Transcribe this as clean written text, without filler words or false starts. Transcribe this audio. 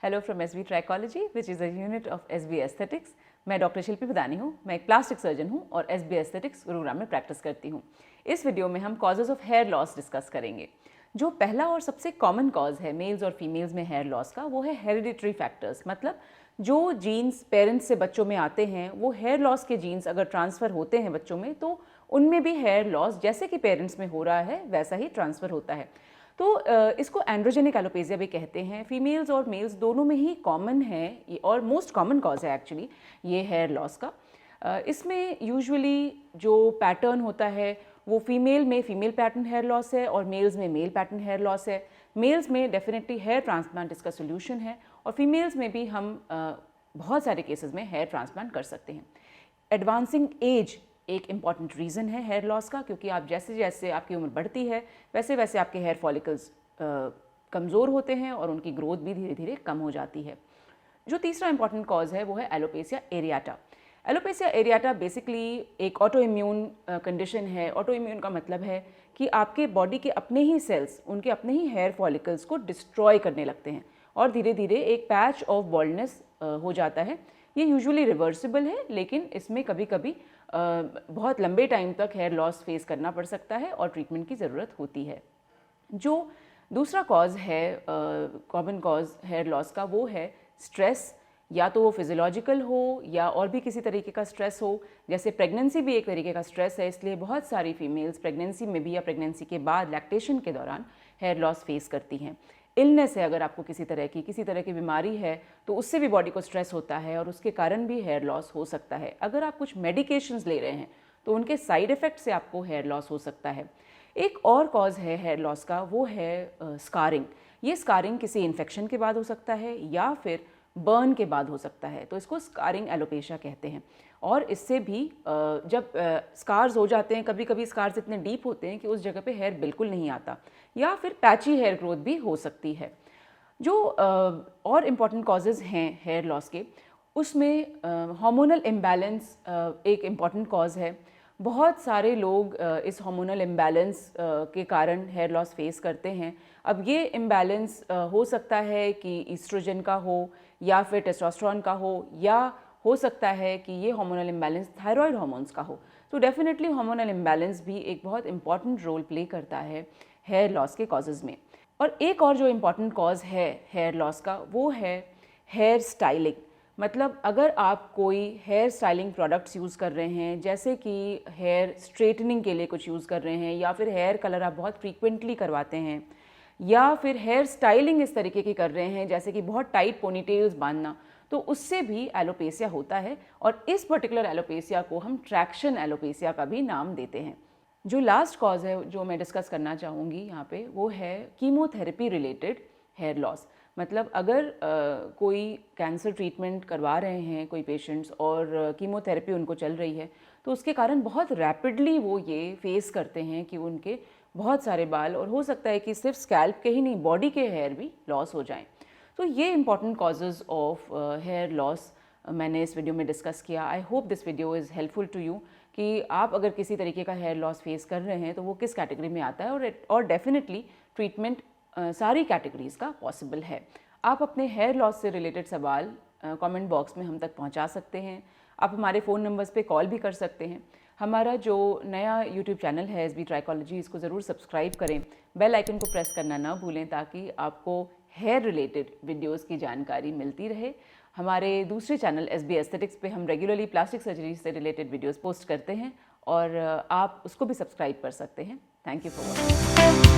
Hello from SB trichology which is a unit of SB aesthetics. मैं doctor शिल्पी बदानी हूँ। मैं एक प्लास्टिक सर्जन हूँ और एसबी एस्थेटिक्स गुरुग्राम में प्रैक्टिस करती हूँ। इस वीडियो में हम causes of hair loss discuss करेंगे। जो पहला और सबसे कॉमन कॉज है मेल्स और फीमेल्स में हेयर लॉस का, वो है हेरिडिटरी फैक्टर्स। मतलब जो जीन्स पेरेंट्स से बच्चों में आते हैं, वो हेयर लॉस के जीन्स अगर ट्रांसफ़र होते हैं बच्चों में, तो उनमें भी हेयर लॉस जैसे कि पेरेंट्स में हो रहा है वैसा ही ट्रांसफ़र होता है। तो इसको एंड्रोजेनिक एलोपेशिया भी कहते हैं। फीमेल्स और मेल्स दोनों में ही कॉमन है और मोस्ट कॉमन कॉज है एक्चुअली ये हेयर लॉस का। इसमें यूजुअली जो पैटर्न होता है वो फीमेल में फीमेल पैटर्न हेयर लॉस है और मेल्स में मेल पैटर्न हेयर लॉस है। मेल्स में डेफिनेटली हेयर ट्रांसप्लांट इसका सोल्यूशन है और फीमेल्स में भी हम बहुत सारे केसेस में हेयर ट्रांसप्लांट कर सकते हैं। एडवांसिंग एज एक इम्पॉर्टेंट रीज़न है हेयर लॉस का, क्योंकि आप जैसे जैसे आपकी उम्र बढ़ती है वैसे वैसे आपके हेयर फॉलिकल्स कमज़ोर होते हैं और उनकी ग्रोथ भी धीरे धीरे कम हो जाती है। जो तीसरा इंपॉर्टेंट कॉज है वो है एलोपेशिया एरियाटा। एलोपेशिया एरियाटा बेसिकली एक ऑटो इम्यून कंडीशन है। ऑटो इम्यून का मतलब है कि आपके बॉडी के अपने ही सेल्स उनके अपने ही हेयर फॉलिकल्स को डिस्ट्रॉय करने लगते हैं और धीरे धीरे एक पैच ऑफ बॉल्डनेस हो जाता है। ये यूजुअली रिवर्सिबल है, लेकिन इसमें कभी कभी बहुत लंबे टाइम तक हेयर लॉस फेस करना पड़ सकता है और ट्रीटमेंट की ज़रूरत होती है। जो दूसरा कॉज है कॉमन कॉज हेयर लॉस का, वो है स्ट्रेस। या तो वो फिजियोलॉजिकल हो या और भी किसी तरीके का स्ट्रेस हो। जैसे प्रेगनेंसी भी एक तरीके का स्ट्रेस है, इसलिए बहुत सारी फीमेल्स प्रेगनेंसी में भी या प्रेगनेंसी के बाद लैक्टेशन के दौरान हेयर लॉस फेस करती हैं। इलनेस है, अगर आपको किसी तरह की बीमारी है तो उससे भी बॉडी को स्ट्रेस होता है और उसके कारण भी हेयर लॉस हो सकता है। अगर आप कुछ मेडिकेशंस ले रहे हैं तो उनके साइड इफ़ेक्ट से आपको हेयर लॉस हो सकता है। एक और कॉज है हेयर लॉस का, वो है स्कारिंग। ये स्कारिंग किसी इन्फेक्शन के बाद हो सकता है या फिर बर्न के बाद हो सकता है, तो इसको स्कारिंग एलोपेशिया कहते हैं। और इससे भी जब स्कार्स हो जाते हैं, कभी कभी स्कार्स इतने डीप होते हैं कि उस जगह पे हेयर बिल्कुल नहीं आता, या फिर पैची हेयर ग्रोथ भी हो सकती है। जो और इम्पॉर्टेंट कॉजेज़ हैं हेयर लॉस के, उसमें हार्मोनल इम्बैलेंस एक इम्पॉर्टेंट कॉज है। बहुत सारे लोग इस हार्मोनल इम्बैलेंस के कारण हेयर लॉस फेस करते हैं। अब ये इम्बैलेंस हो सकता है कि ईस्ट्रोजन का हो या फिर टेस्टोस्टेरोन का हो, या हो सकता है कि ये हार्मोनल इम्बैलेंस थायराइड हार्मोन्स का हो। तो डेफिनेटली हार्मोनल इम्बैलेंस भी एक बहुत इंपॉर्टेंट रोल प्ले करता है हेयर लॉस के कॉजेज़ में। और एक और जो इम्पॉर्टेंट कॉज है हेयर लॉस का, वो है हेयर स्टाइलिंग। मतलब अगर आप कोई हेयर स्टाइलिंग प्रोडक्ट्स यूज़ कर रहे हैं, जैसे कि हेयर स्ट्रेटनिंग के लिए कुछ यूज़ कर रहे हैं, या फिर हेयर कलर आप बहुत फ्रीक्वेंटली करवाते हैं, या फिर हेयर स्टाइलिंग इस तरीके की कर रहे हैं जैसे कि बहुत टाइट पोनीटेल्स बांधना, तो उससे भी एलोपेशिया होता है। और इस पर्टिकुलर एलोपेशिया को हम ट्रैक्शन एलोपेशिया का भी नाम देते हैं। जो लास्ट कॉज है जो मैं डिस्कस करना चाहूँगी यहाँ पे, वो है कीमोथेरेपी रिलेटेड हेयर लॉस। मतलब अगर कोई कैंसर ट्रीटमेंट करवा रहे हैं कोई पेशेंट्स और कीमोथेरेपी उनको चल रही है, तो उसके कारण बहुत रैपिडली वो ये फेस करते हैं कि उनके बहुत सारे बाल, और हो सकता है कि सिर्फ स्कैल्प के ही नहीं बॉडी के हेयर भी लॉस हो जाएं। तो ये important causes of hair loss मैंने इस वीडियो में डिस्कस किया। I hope this video is helpful to you कि आप अगर किसी तरीके का हेयर लॉस फेस कर रहे हैं तो वो किस कैटेगरी में आता है, और डेफिनेटली ट्रीटमेंट सारी कैटेगरीज़ का पॉसिबल है। आप अपने हेयर लॉस से रिलेटेड सवाल कमेंट बॉक्स में हम तक पहुंचा सकते हैं। आप हमारे फ़ोन नंबर्स पे कॉल भी कर सकते हैं। हमारा जो नया यूट्यूब चैनल है एसबी ट्राइकोलॉजी, इसको ज़रूर सब्सक्राइब करें। बेल आइकन को प्रेस करना ना भूलें ताकि आपको हेयर रिलेटेड वीडियोस की जानकारी मिलती रहे। हमारे दूसरे चैनल एसबी एस्थेटिक्स पे हम रेगुलरली प्लास्टिक सर्जरी से रिलेटेड वीडियोस पोस्ट करते हैं और आप उसको भी सब्सक्राइब कर सकते हैं। Thank you for watching.